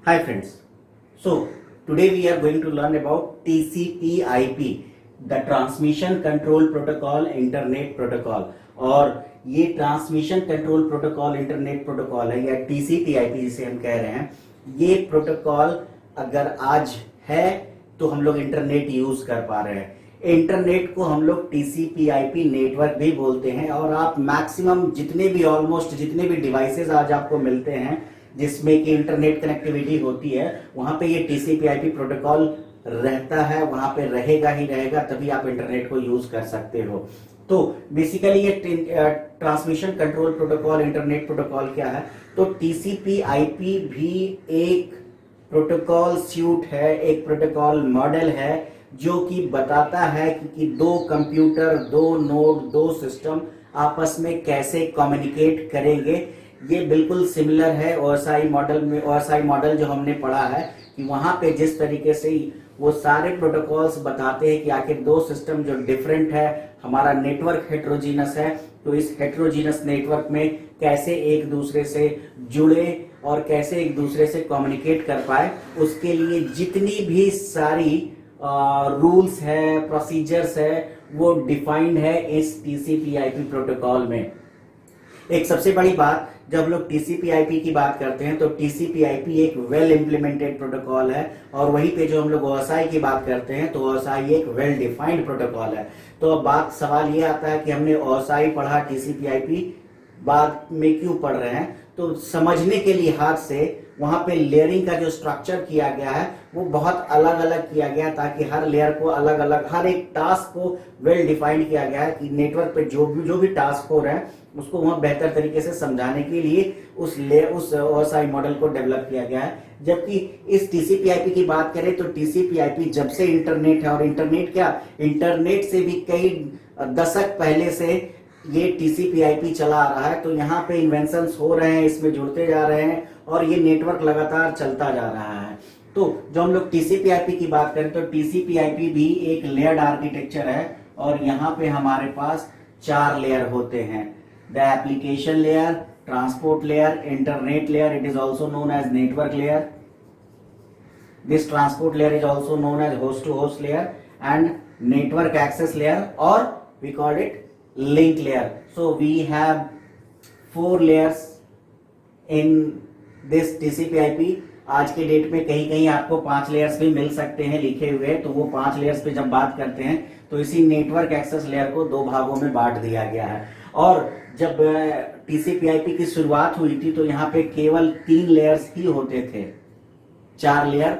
Hi friends. So today we are going to learn about TCP/IP, the Transmission Control Protocol Internet Protocol. और ये transmission control protocol internet protocol है या TCP/IP जिसे हम कह रहे हैं। ये प्रोटोकॉल अगर आज है तो हम लोग इंटरनेट यूज कर पा रहे हैं। इंटरनेट को हम लोग TCP/IP नेटवर्क भी बोलते हैं। और आप मैक्सिमम ऑलमोस्ट जितने भी डिवाइसेस आज आपको मिलते हैं जिसमें कि इंटरनेट कनेक्टिविटी होती है, वहां पे ये TCP/IP प्रोटोकॉल रहता है, वहां पे रहेगा ही रहेगा, तभी आप इंटरनेट को यूज कर सकते हो। तो बेसिकली ये transmission control protocol internet protocol क्या है? तो TCP/IP भी एक प्रोटोकॉल सूट है, एक प्रोटोकॉल मॉडल है जो कि बताता है कि दो कंप्यूटर, दो नोड, दो सिस्टम आपस में कैसे कम्युनिकेट करेंगे। ये बिल्कुल सिमिलर है OSI मॉडल में। OSI मॉडल जो हमने पढ़ा है कि वहां पे जिस तरीके से वो सारे प्रोटोकॉल्स बताते हैं कि आखिर दो सिस्टम जो डिफरेंट है, हमारा नेटवर्क हेट्रोजीनस है, तो इस हेट्रोजीनस नेटवर्क में कैसे एक दूसरे से जुड़े और कैसे एक दूसरे से कम्युनिकेट कर पाए, उसके लिए जितनी भी सारी रूल्स है, प्रोसीजर्स है, वो डिफाइंड है इस TCP/IP प्रोटोकॉल में। एक सबसे बड़ी बात, जब लोग TCP/IP की बात करते हैं तो TCP/IP एक वेल इंप्लीमेंटेड प्रोटोकॉल है, और वहीं पे जो हम लोग OSI की बात करते हैं तो OSI एक वेल डिफाइंड प्रोटोकॉल है। तो अब सवाल ये आता है कि हमने OSI पढ़ा, TCP/IP बाद में क्यों पढ़ रहे हैं? तो समझने के लिहाज से वहां पे लेयरिंग का जो स्ट्रक्चर किया गया है वो बहुत अलग अलग किया गया, ताकि हर लेयर को अलग अलग, हर एक टास्क को वेल डिफाइंड किया गया है कि नेटवर्क पे जो भी टास्क हो रहे हैं उसको वहां बेहतर तरीके से समझाने के लिए उस OSI मॉडल को डेवलप किया गया है। जबकि इस TCP/IP की बात करें तो TCP/IP जब से इंटरनेट है, और इंटरनेट से भी कई दशक पहले से ये TCP/IP चला आ रहा है, तो यहाँ पे इन्वेंशंस हो रहे हैं, इसमें जुड़ते जा रहे हैं और ये नेटवर्क लगातार चलता जा रहा है। तो जो हम लोग TCP/IP की बात करें तो TCP/IP भी एक लेयर्ड आर्किटेक्चर है, और यहाँ पे हमारे पास 4 लेयर होते हैं। The application layer, transport layer, internet layer, it is also known as network layer. This transport layer is also known as host to host layer and network access layer, or we call it link layer. So we have 4 layers in this TCP/IP. आज के date में कहीं कहीं आपको 5 layers भी मिल सकते हैं लिखे हुए, तो वो 5 लेयर्स पे जब बात करते हैं तो इसी नेटवर्क एक्सेस लेयर को 2 भागों में बांट दिया गया है। और जब TCP/IP की शुरुआत हुई थी तो यहाँ पे केवल 3 लेयर्स ही होते थे। 4 लेयर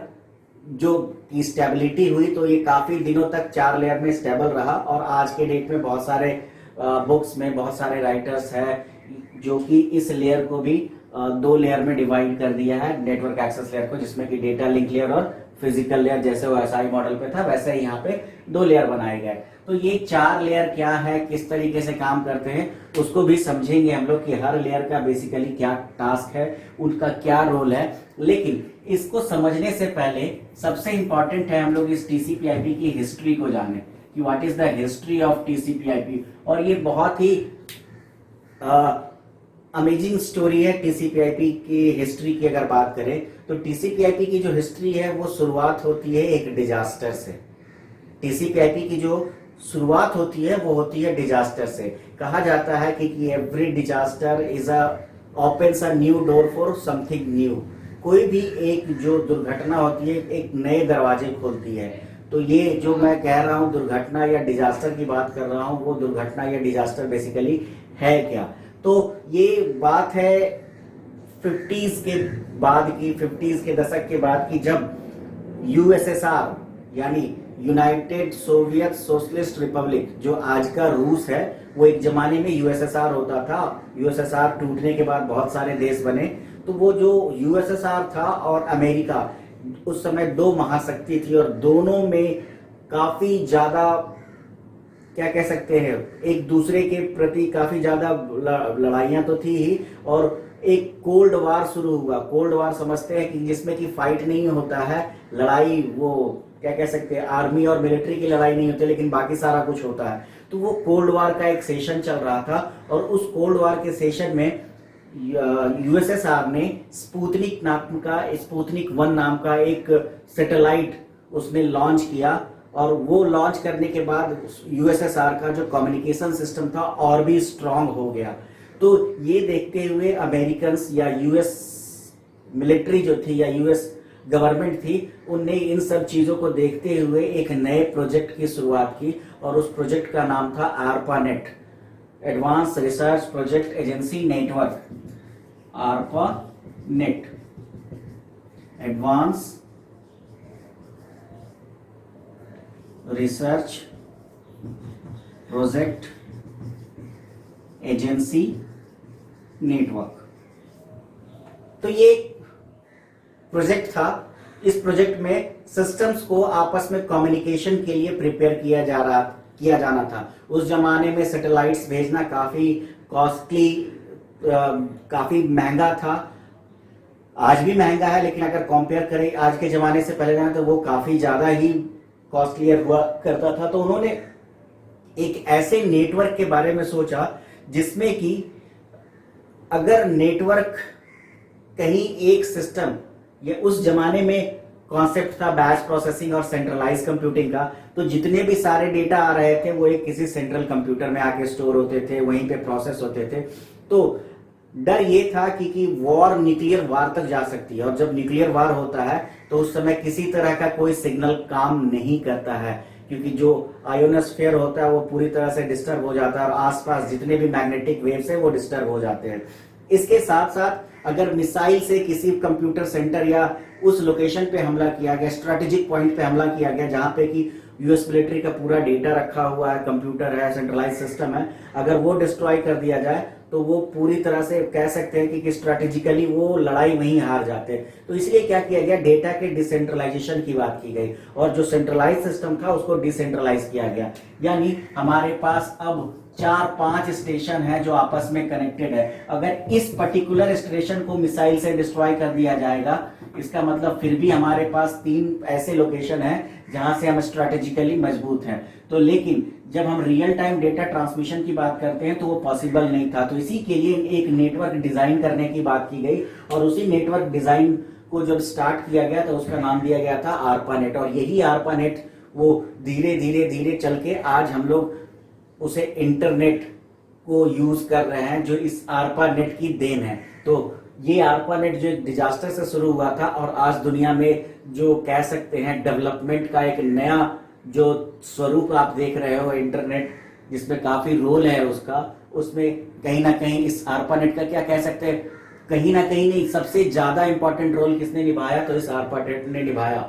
जो स्टेबिलिटी हुई तो ये काफी दिनों तक 4 लेयर में स्टेबल रहा, और आज के डेट में बहुत सारे बुक्स में बहुत सारे राइटर्स हैं जो कि इस लेयर को भी 2 लेयर में डिवाइड कर दिया है, नेटवर्क एक्सेस लेयर को, जिसमें कि डेटा लिंक लेयर और फिजिकल लेयर जैसे OSI मॉडल पे था वैसे ही यहाँ पे 2 लेयर बनाए गए। तो ये 4 लेयर क्या है, किस तरीके से काम करते हैं, उसको भी समझेंगे हम लोग कि हर लेयर का बेसिकली क्या टास्क है, उनका क्या रोल है। लेकिन इसको समझने से पहले सबसे इंपॉर्टेंट है हम लोग इस TCP/IP की हिस्ट्री को जाने कि what is the history of TCP/IP। और ये बहुत ही अमेजिंग स्टोरी है TCP/IP की हिस्ट्री की। अगर बात करें तो TCP/IP की जो हिस्ट्री है वो शुरुआत होती है एक डिजास्टर से। TCP/IP की जो शुरुआत होती है वो होती है डिजास्टर से। कहा जाता है कि every disaster is opens a new door for something new. कोई भी एक जो दुर्घटना होती है एक नए दरवाजे खोलती है। तो ये जो मैं कह रहा हूँ दुर्घटना या डिजास्टर की बात कर रहा हूँ, वो दुर्घटना या डिजास्टर बेसिकली है क्या? तो ये बात है 50s के बाद की, 50s के दशक के बाद की, जब USSR यानी यूनाइटेड सोवियत सोशलिस्ट रिपब्लिक, जो आज का रूस है, वो एक जमाने में USSR होता था। USSR टूटने के बाद बहुत सारे देश बने, तो वो जो USSR था और अमेरिका, उस समय 2 महाशक्ति थी, और दोनों में काफी ज्यादा, क्या कह सकते हैं, एक दूसरे के प्रति काफी ज्यादा लड़ाइयां तो थी ही, और एक कोल्ड वार शुरू हुआ। कोल्ड वार समझते हैं कि जिसमें कि फाइट नहीं होता है, लड़ाई, वो क्या कह सकते हैं, आर्मी और मिलिट्री की लड़ाई नहीं होती, लेकिन बाकी सारा कुछ होता है। तो वो कोल्ड वार का एक सेशन चल रहा था, और उस कोल्ड वार के सेशन में यूएसएसआर ने स्पुतनिक 1 नाम का एक सैटेलाइट उसने लॉन्च किया, और वो लॉन्च करने के बाद यूएसएसआर का जो कम्युनिकेशन सिस्टम था और भी स्ट्रांग हो गया। तो ये देखते हुए अमेरिकन या यूएस मिलिट्री जो थी या यूएस गवर्नमेंट थी, उनने इन सब चीजों को देखते हुए एक नए प्रोजेक्ट की शुरुआत की, और उस प्रोजेक्ट का नाम था ARPANET, advance research project agency network. ARPANET, advance research project agency network. तो ये प्रोजेक्ट था। इस प्रोजेक्ट में सिस्टम्स को आपस में कम्युनिकेशन के लिए प्रिपेयर किया जाना था। उस जमाने में सैटेलाइट्स भेजना काफी कॉस्टली, काफी महंगा था। आज भी महंगा है, लेकिन अगर कंपेयर करें आज के जमाने से पहले जाना, तो वो काफी ज्यादा ही कॉस्टलियर हुआ करता था। तो उन्होंने एक ऐसे नेटवर्क के बारे में सोचा जिसमें कि अगर नेटवर्क कहीं एक सिस्टम, ये उस जमाने में कॉन्सेप्ट था बैच प्रोसेसिंग और सेंट्रलाइज कंप्यूटिंग का, तो जितने भी सारे डेटा आ रहे थे वो एक किसी सेंट्रल कंप्यूटर में आके स्टोर होते थे, वहीं पे प्रोसेस होते थे। तो डर ये था कि वॉर न्यूक्लियर वार तक जा सकती है, और जब न्यूक्लियर वार होता है तो उस समय किसी तरह का कोई सिग्नल काम नहीं करता है, क्योंकि जो आयोनोस्फीयर होता है वो पूरी तरह से डिस्टर्ब हो जाता है, और आसपास जितने भी मैग्नेटिक वेव्स है वो डिस्टर्ब हो जाते हैं। इसके साथ साथ अगर मिसाइल से किसी कंप्यूटर सेंटर या उस लोकेशन पे हमला किया गया, स्ट्रेटेजिक पॉइंट पे हमला किया गया जहां पे कि यूएस मिलिट्री का पूरा डेटा रखा हुआ है, कंप्यूटर है, सेंट्रलाइज सिस्टम है, अगर वो डिस्ट्रॉय कर दिया जाए तो वो पूरी तरह से कह सकते हैं कि स्ट्रेटेजिकली वो लड़ाई वहीं हार जाते हैं। तो इसलिए क्या किया गया, डेटा के डिसेंट्रलाइजेशन की बात की गई, और जो सेंट्रलाइज सिस्टम था उसको डिसेंट्रलाइज किया गया। यानी हमारे पास अब 4-5 स्टेशन है जो आपस में कनेक्टेड है। अगर इस पर्टिकुलर स्टेशन को मिसाइल से डिस्ट्रॉय कर दिया जाएगा, इसका मतलब फिर भी हमारे पास 3 ऐसे लोकेशन है जहां से हम स्ट्रेटेजिकली मजबूत हैं। तो लेकिन जब हम रियल टाइम डेटा ट्रांसमिशन की बात करते हैं तो वो पॉसिबल नहीं था। तो इसी के लिए एक नेटवर्क डिजाइन करने की बात की गई, और उसी नेटवर्क डिजाइन को जब स्टार्ट किया गया तो उसका नाम दिया गया था ARPANET। और यही ARPANET वो धीरे धीरे धीरे चल के आज हम लोग उसे इंटरनेट को यूज कर रहे हैं, जो इस ARPANET की देन है। तो ये ARPANET जो डिजास्टर से शुरू हुआ था, और आज दुनिया में जो कह सकते हैं डेवलपमेंट का एक नया जो स्वरूप आप देख रहे हो इंटरनेट, जिसमें काफी रोल है उसका, उसमें कहीं ना कहीं इस ARPANET का क्या कह सकते हैं, कहीं ना कहीं नहीं, सबसे ज्यादा इंपॉर्टेंट रोल किसने निभाया, तो इस ARPANET ने निभाया।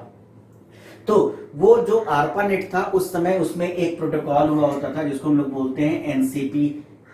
तो वो जो ARPANET था उस समय उसमें एक प्रोटोकॉल हुआ होता था जिसको हम लोग बोलते हैं NCP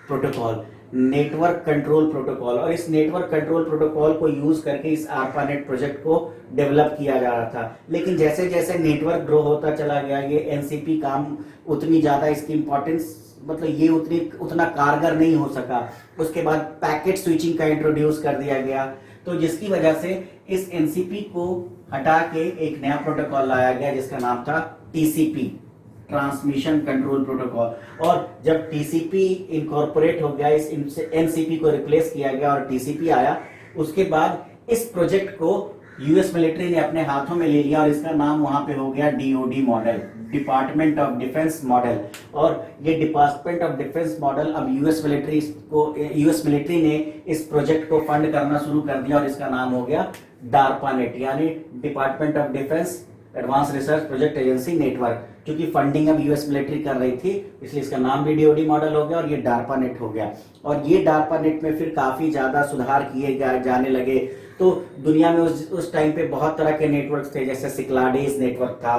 protocol, network control protocol. और इस नेटवर्क कंट्रोल प्रोटोकॉल को यूज करके इस ARPANET प्रोजेक्ट को डेवलप किया जा रहा था। लेकिन जैसे जैसे नेटवर्क ग्रो होता चला गया, ये एनसीपी काम उतनी ज्यादा, इसकी इंपॉर्टेंस मतलब ये उतना कारगर नहीं हो सका। उसके बाद पैकेट स्विचिंग का इंट्रोड्यूस कर दिया गया, तो जिसकी वजह से इस एनसीपी को हटा के एक नया प्रोटोकॉल लाया गया जिसका नाम था टीसीपी, ट्रांसमिशन कंट्रोल प्रोटोकॉल। और जब टीसीपी इनकॉर्पोरेट हो गया, इस एनसीपी को रिप्लेस किया गया और टीसीपी आया, उसके बाद इस प्रोजेक्ट को यूएस मिलिट्री ने अपने हाथों में ले लिया, और इसका नाम वहां पे हो गया DoD model, department of defence model. और ये डिपार्टमेंट ऑफ डिफेंस मॉडल अब यूएस मिलिट्री ने इस प्रोजेक्ट को फंड करना शुरू कर दिया, और इसका नाम हो गया DARPANET, यानी department of defence advance research project agency network. क्योंकि फंडिंग अब यूएस मिलिट्री कर रही थी, इसलिए इसका नाम भी डीओडी मॉडल हो गया और ये DARPANET हो गया। और ये DARPANET में फिर काफी ज्यादा सुधार किए जाने लगे। तो दुनिया में उस टाइम पे बहुत तरह के नेटवर्क थे, जैसे सिक्लाडेस नेटवर्क था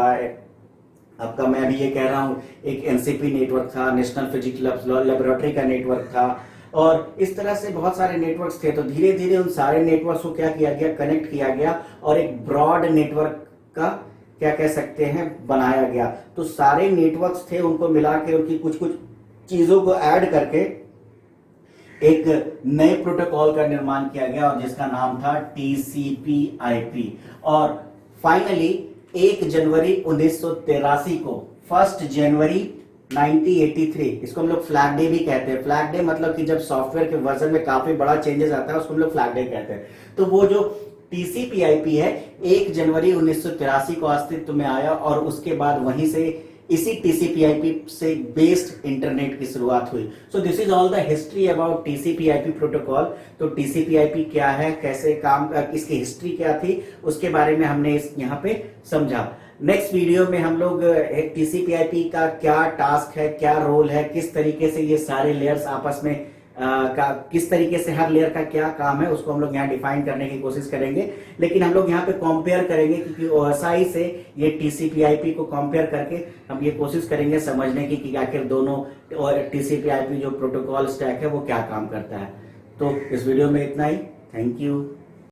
आपका, मैं अभी ये कह रहा हूँ, एक एनसीपी नेटवर्क था, नेशनल फिजिक्स लेबोरेटरी का नेटवर्क था, और इस तरह से बहुत सारे नेटवर्क्स थे। तो धीरे धीरे उन सारे नेटवर्क्स को क्या किया गया, कनेक्ट किया गया, और एक ब्रॉड नेटवर्क का क्या कह सकते हैं बनाया गया। तो सारे नेटवर्क्स थे, उनको मिला के उनकी कुछ कुछ चीजों को ऐड करके एक नए प्रोटोकॉल का निर्माण किया गया, और जिसका नाम था TCP/IP। और फाइनली 1 जनवरी 1983 को, 1 जनवरी 1983, इसको हम लोग फ्लैग डे भी कहते हैं। फ्लैग डे मतलब कि जब सॉफ्टवेयर के वर्जन में काफी बड़ा चेंजेस आता है उसको हम लोग फ्लैग डे कहते हैं। तो वो जो टीसीपीआईपी है 1 जनवरी 1983 को अस्तित्व में आया और उसके बाद वहीं से इसी टीसीपीआईपी से बेस्ड इंटरनेट की शुरुआत हुई। So this is all the history about TCP IP protocol. तो टीसीपीआईपी क्या है, कैसे काम, इसकी हिस्ट्री क्या थी, उसके बारे में हमने यहाँ पे समझा। नेक्स्ट वीडियो में हम लोग टीसीपीआईपी का क्या टास्क है, क्या रोल है, किस तरीके से ये सारे लेयर्स आपस में किस तरीके से हर लेयर का क्या काम है उसको हम लोग यहाँ डिफाइन करने की कोशिश करेंगे। लेकिन हम लोग यहाँ पे कंपेयर करेंगे क्योंकि ओएसआई से ये टीसीपीआईपी को कंपेयर करके हम ये कोशिश करेंगे समझने की कि आखिर दोनों टीसीपीआईपी जो प्रोटोकॉल स्टैक है वो क्या काम करता है। तो इस वीडियो में इतना ही। Thank you.